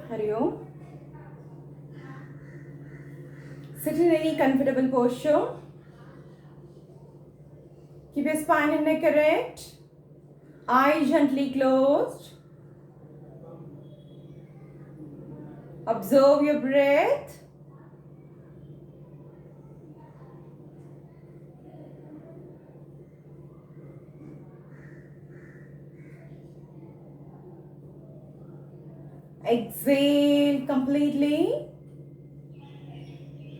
Hari Om. Sit in any comfortable posture. Keep your spine and neck erect. Eyes gently closed. Observe your breath. Exhale completely.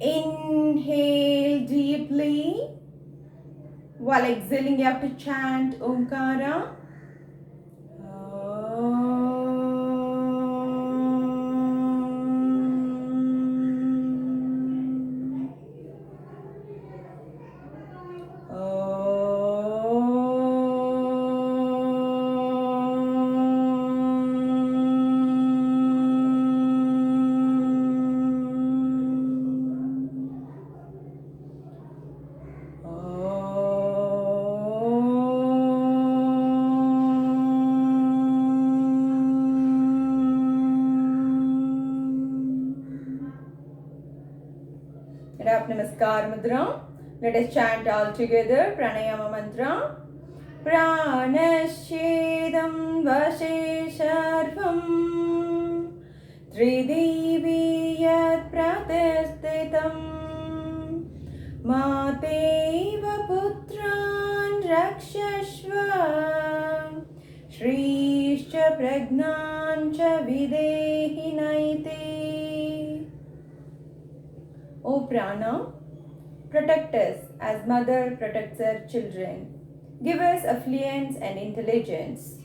Inhale deeply. While exhaling, you have to chant Omkara. Namaskar Mudra. Let us chant all together Pranayama mantra. Pranashedam Vashesharvam Tridiviyat Pratistitam Mateva Putran Rakshashva Shrishcha Pragnancha Videhi Naite. O Prana, protect us as mother protects her children. Give us affluence and intelligence.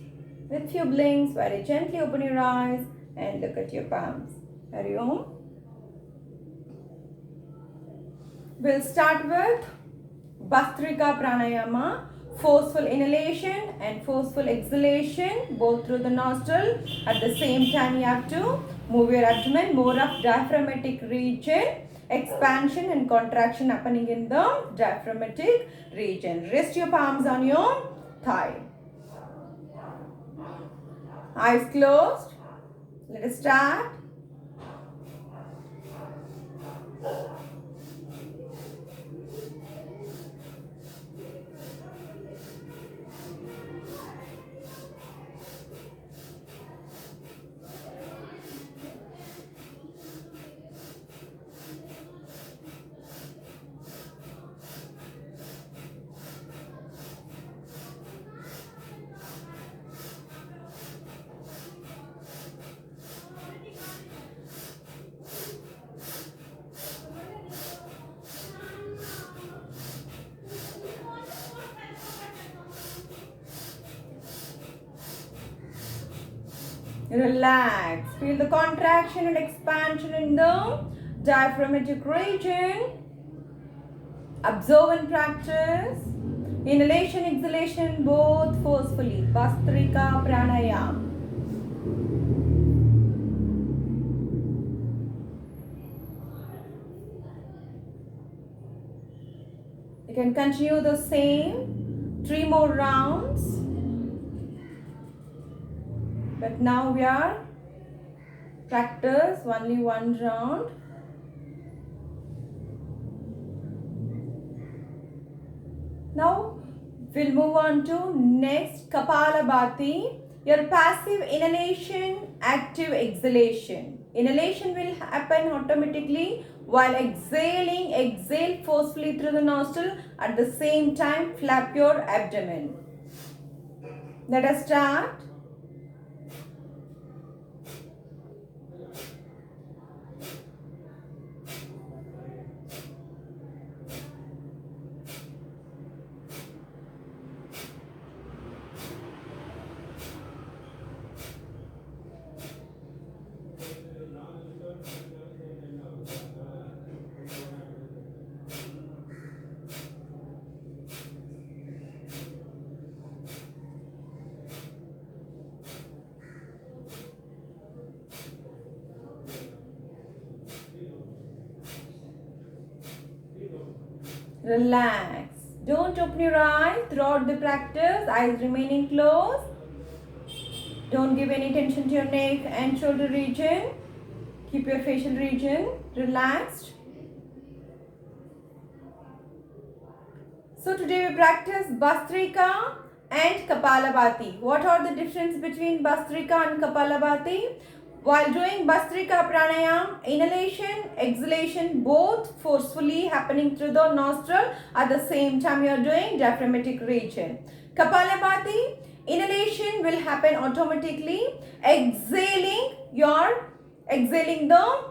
With few blinks, very gently open your eyes and look at your palms. Hari Om. We'll start with Bhastrika Pranayama, forceful inhalation and forceful exhalation, both through the nostril. At the same time, you have to move your abdomen, more of diaphragmatic region. Expansion and contraction happening in the diaphragmatic region. Rest your palms on your thigh. Eyes closed. Let us start. Relax. Feel the contraction and expansion in the diaphragmatic region. Observe and practice. Inhalation, exhalation, both forcefully. Bhastrika Pranayama. You can continue the same 3 more rounds. But now we are practice only 1 round. Now we'll move on to next Kapalabhati. Your passive inhalation, active exhalation. Inhalation will happen automatically while exhaling. Exhale forcefully through the nostril. At the same time, flap your abdomen. Let us start. Relax. Don't open your eyes throughout the practice. Eyes remaining closed. Don't give any tension to your neck and shoulder region. Keep your facial region relaxed. So today we practice Bhastrika and Kapalabhati. What are the difference between Bhastrika and Kapalabhati? While doing Bhastrika pranayam, inhalation, exhalation, both forcefully happening through the nostril. At the same time, you are doing diaphragmatic region. Kapalabhati, inhalation will happen automatically. Exhaling, you are exhaling the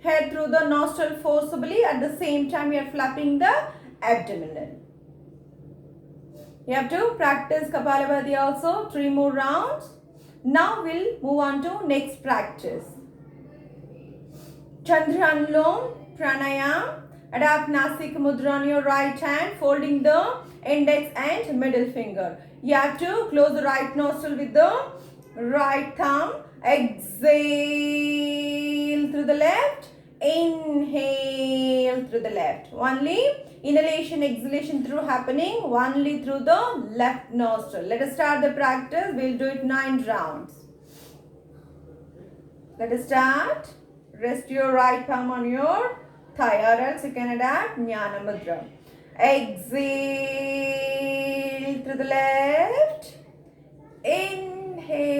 head through the nostril forcibly. At the same time, you are flapping the abdominal. You have to practice Kapalabhati also 3 more rounds. Now we'll move on to next practice. Chandranulom Pranayam. Adapt Nasik Mudra on your right hand, folding the index and middle finger. You have to close the right nostril with the right thumb. Exhale through the left. Inhale through the left. Only inhalation, exhalation through happening only through the left nostril. Let us start the practice. We'll do it 9 rounds. Let us start. Rest your right palm on your thigh, or else you can adapt Jnana Mudra. Exhale through the left. Inhale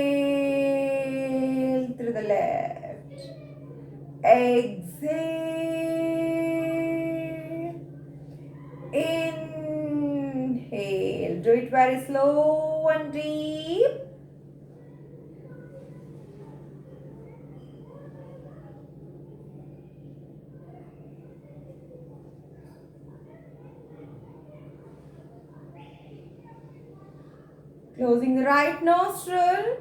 through the left. Exhale. Inhale. Do it very slow and deep. Closing the right nostril.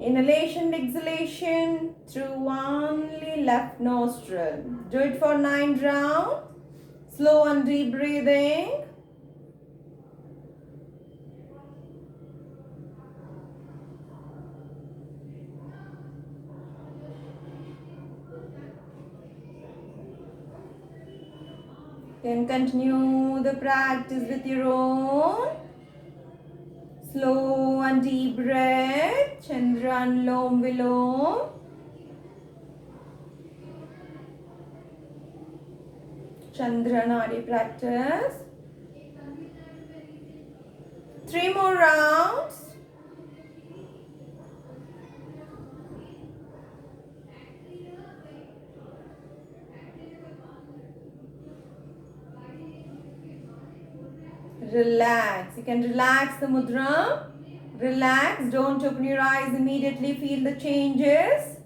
Inhalation, exhalation through only left nostril. Do it for 9 rounds. Slow and deep breathing. Then continue the practice with your own. Slow and deep breath. Chandranulom Vilom. Chandranadi practice. 3 more rounds. Relax. You can relax the mudra. Relax. Don't open your eyes immediately. Feel the changes.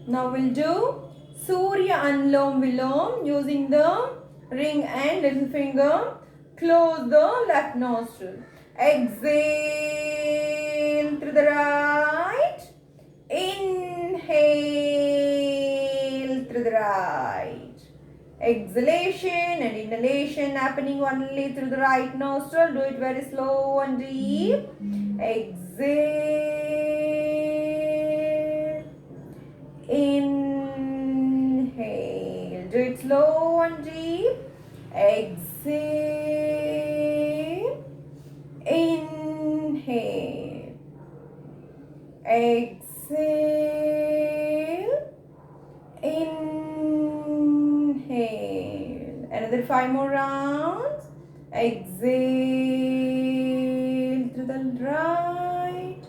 Now we'll do Surya Anulom Vilom using the ring and little finger. Close the left nostril. Exhale through the right. Inhale through the right. Exhalation and inhalation happening only through the right nostril. Do it very slow and deep. Exhale. Inhale. Do it slow and deep. Exhale. Inhale. Exhale. Inhale. Another 5 more rounds. Exhale through the right.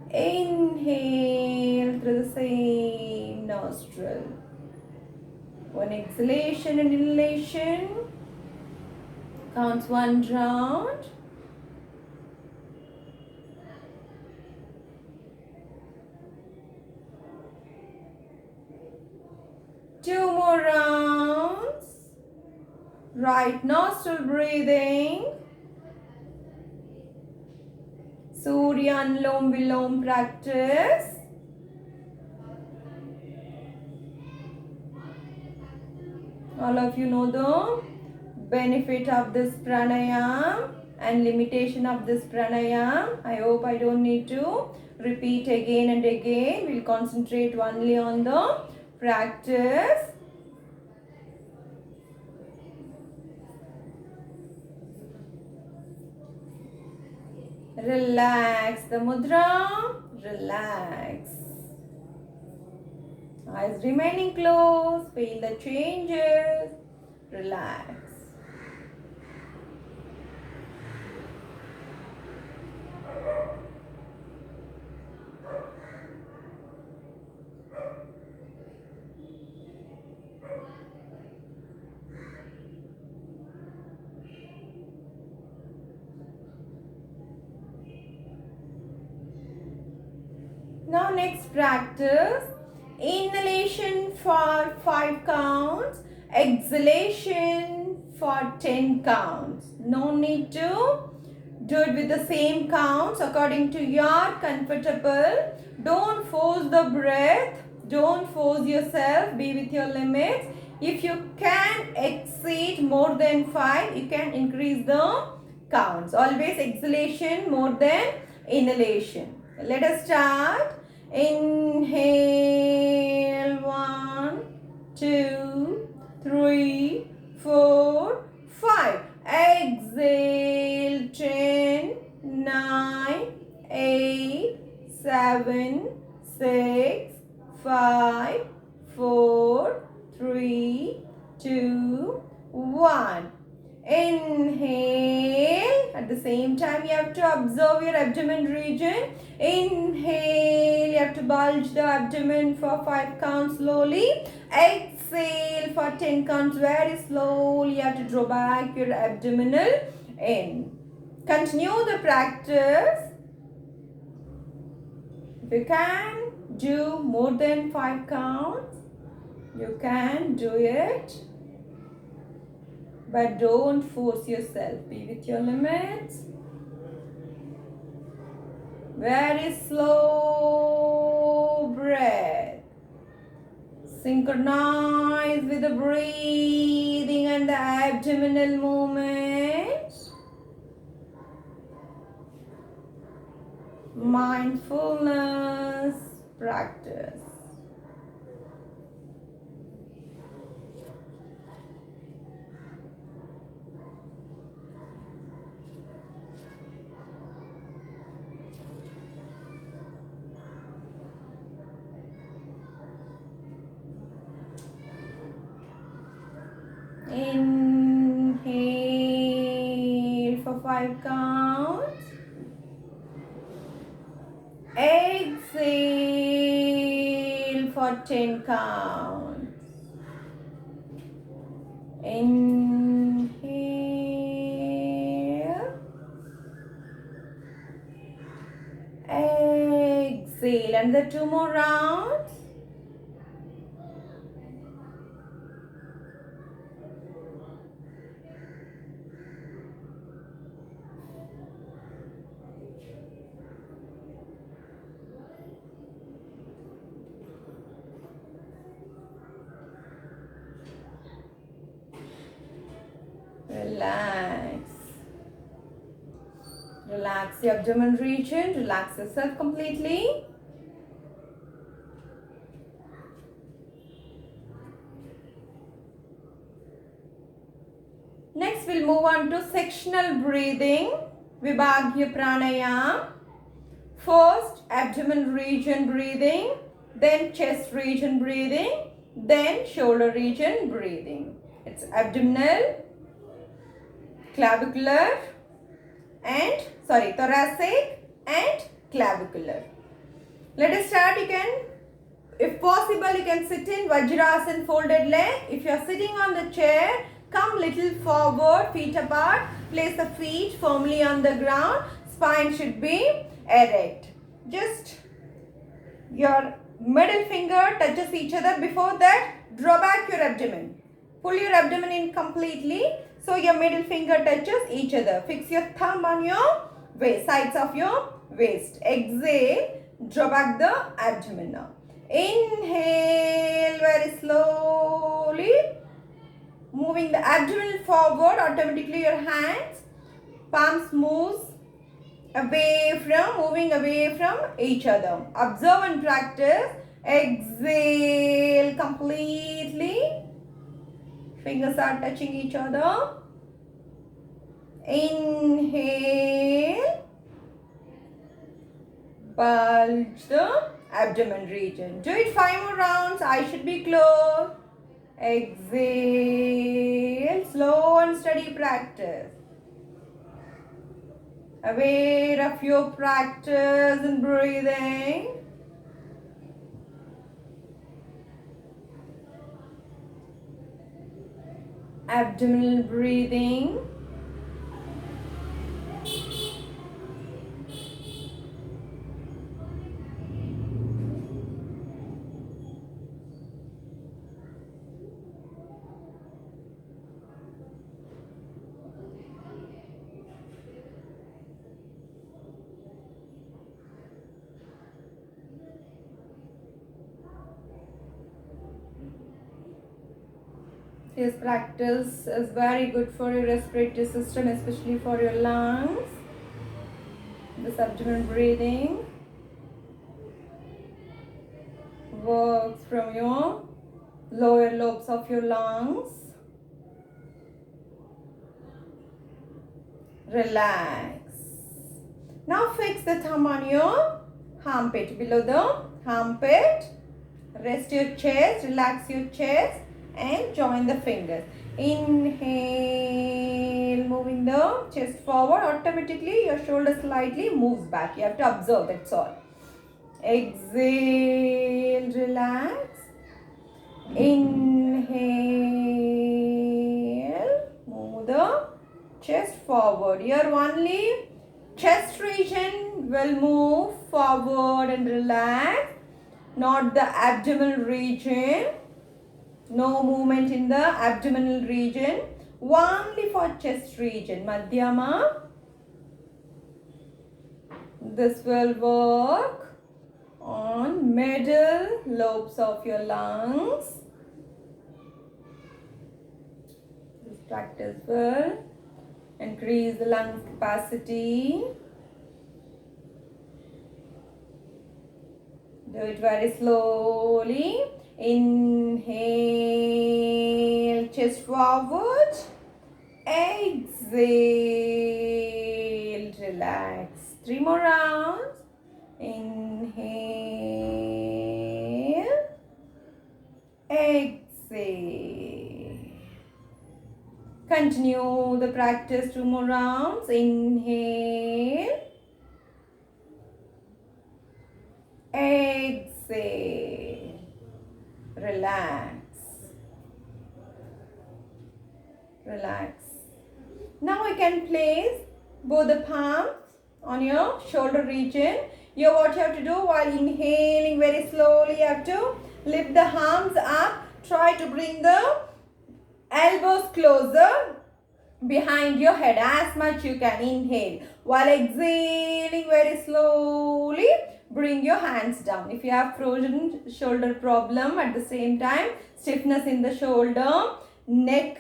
Inhale through the same nostril. One exhalation and inhalation. Counts 1 round. Two more rounds. Right nostril breathing. Surya Anulom Vilom practice. All of you know the benefit of this pranayam and limitation of this pranayam. I hope I don't need to repeat again and again. We'll concentrate only on the practice. Relax the mudra. Relax. Eyes remaining closed. Feel the changes. Relax. Now next practice. Inhalation for 5 counts. Exhalation for 10 counts. No need to do it with the same counts according to your comfortable. Don't force the breath. Don't force yourself. Be with your limits. If you can exceed more than 5, you can increase the counts. Always exhalation more than inhalation. Let us start. Inhale 1, 2, 3, 4, 5. Exhale 10, 9, 8, 7, 6, 5, 4, 3, 2, 1. Inhale. At the same time, you have to observe your abdomen region. Inhale. You have to bulge the abdomen for 5 counts slowly. Exhale for 10 counts very slowly. You have to draw back your abdominal in. Continue the practice. If you can do more than 5 counts, you can do it. But don't force yourself. Be with your limits. Very slow breath. Synchronize with the breathing and the abdominal movement. Mindfulness practice. Inhale for 5 counts. Exhale for 10 counts. Inhale. Exhale. And the 2 more rounds. Relax. Relax the abdomen region. Relax yourself completely. Next, we'll move on to sectional breathing. Vibhagya pranayama. First, abdomen region breathing. Then, chest region breathing. Then, shoulder region breathing. It's abdominal, clavicular, and thoracic and clavicular. Let us start. You can, if possible, you can sit in Vajrasana, folded leg. If you are sitting on the chair, come little forward, feet apart. Place the feet firmly on the ground. Spine should be erect. Just your middle finger touches each other. Before that, draw back your abdomen. Pull your abdomen in completely. So your middle finger touches each other. Fix your thumb on your waist, sides of your waist. Exhale, draw back the abdomen now. Inhale very slowly. Moving the abdomen forward, automatically your hands, palms moves moving away from each other. Observe and practice. Exhale completely. Fingers are touching each other. Inhale. bulge the abdomen region. Do it 5 more rounds. Eyes should be closed. Exhale. Slow and steady practice. Aware of your practice and breathing. Abdominal breathing. This practice is very good for your respiratory system, especially for your lungs. This abdominal breathing works from your lower lobes of your lungs. Relax. Now fix the thumb on your armpit, below the armpit. Rest your chest, relax your chest and join the fingers. Inhale, moving the chest forward. Automatically your shoulder slightly moves back. You have to observe, that's all. Exhale, relax. Inhale, move the chest forward. Here only chest region will move forward and relax, not the abdominal region. No movement in the abdominal region, only for chest region. Madhyama. This will work on middle lobes of your lungs. This practice will increase the lungs capacity. Do it very slowly. Inhale, chest forward. Exhale, relax. 3 more rounds. Inhale, exhale. Continue the practice 2 more rounds. Inhale, exhale. Relax. Relax. Now you can place both the palms on your shoulder region. Here what you have to do while inhaling very slowly, you have to lift the arms up. Try to bring the elbows closer behind your head as much you can. Inhale. While exhaling very slowly, bring your hands down. If you have frozen shoulder problem at the same time, stiffness in the shoulder, neck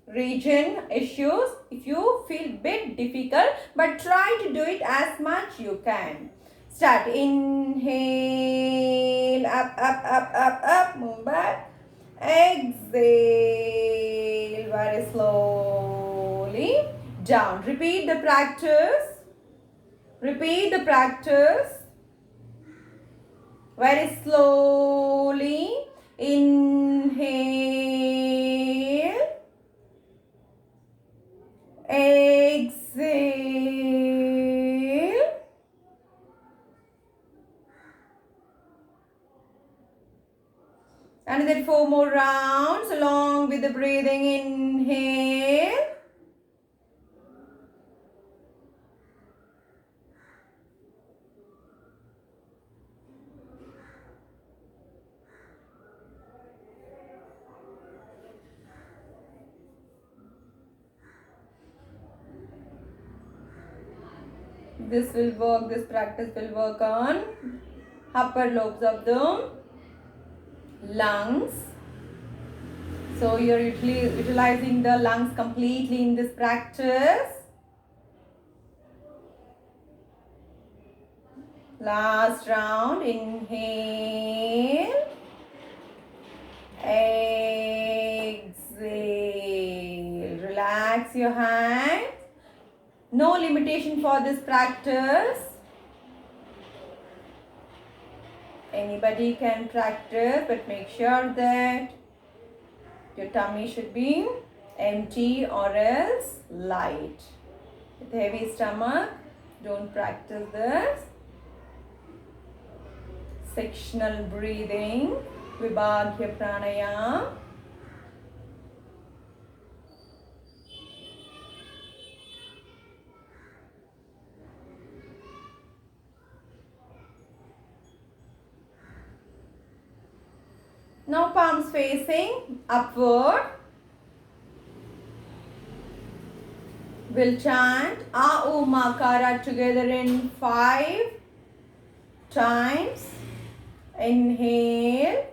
region issues, if you feel bit difficult, but try to do it as much you can. Start. Inhale, up, up, move back. Exhale, very slowly, down. Repeat the practice. Repeat the practice. Very slowly. Inhale. Exhale. Another 4 more rounds along with the breathing. Inhale. This will work, this practice will work on upper lobes of the lungs. So you're utilizing the lungs completely in this practice. Last round. Inhale. Exhale. Relax your hands. No limitation for this practice. Anybody can practice, but make sure that your tummy should be empty or else light. With heavy stomach, don't practice this. Sectional breathing, Vibhagya Pranayama. Now palms facing upward. We'll chant A Om Makara together in 5 times. Inhale.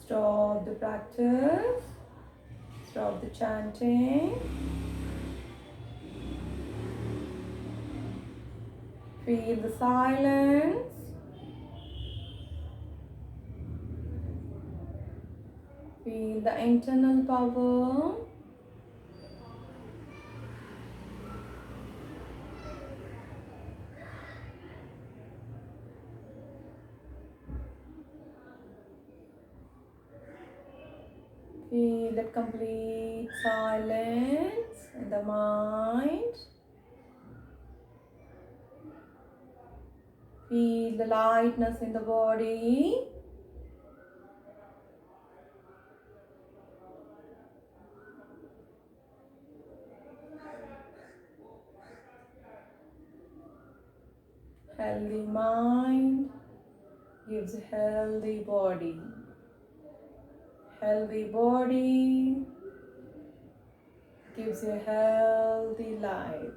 Stop the practice. Stop the chanting. Feel the silence. Feel the internal power. Feel the complete silence in the mind. Feel the lightness in the body. Healthy mind gives a healthy body. Healthy body gives you a healthy life.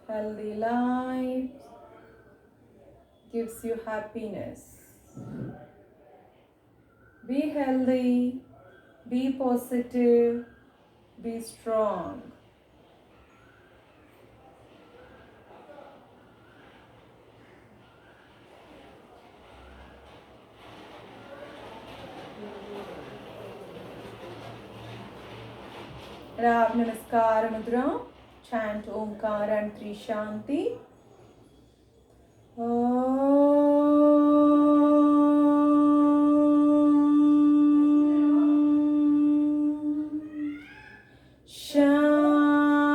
Healthy life gives you happiness. Be healthy, be positive, be strong. Rab Namaskar Mudra. Chant Omkara and Trishanti. Shanti,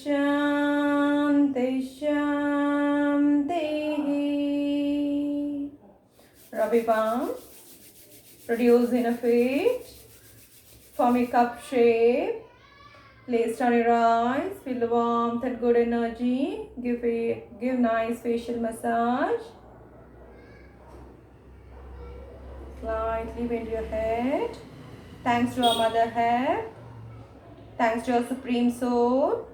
Shanti, Shanti. Rub your palm. Produce inner feet. Form a cup shape. Place on your eyes. Feel the warmth and good energy. Give nice facial massage. Slightly bend your head. Thanks to our Mother Head. Thanks to our Supreme Soul.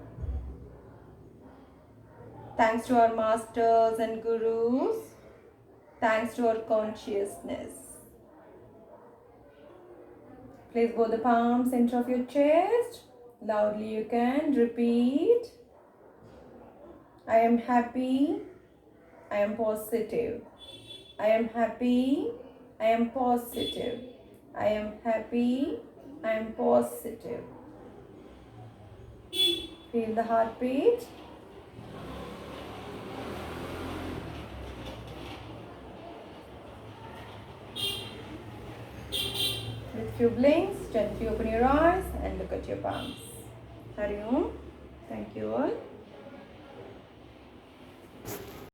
Thanks to our Masters and Gurus. Thanks to our consciousness. Place both the palms center of your chest. Loudly you can repeat. I am happy. I am positive. I am happy. I am positive. I am happy. I am positive. Feel the heartbeat. few blinks, gently open your eyes and look at your palms. Hari Om. Thank you all.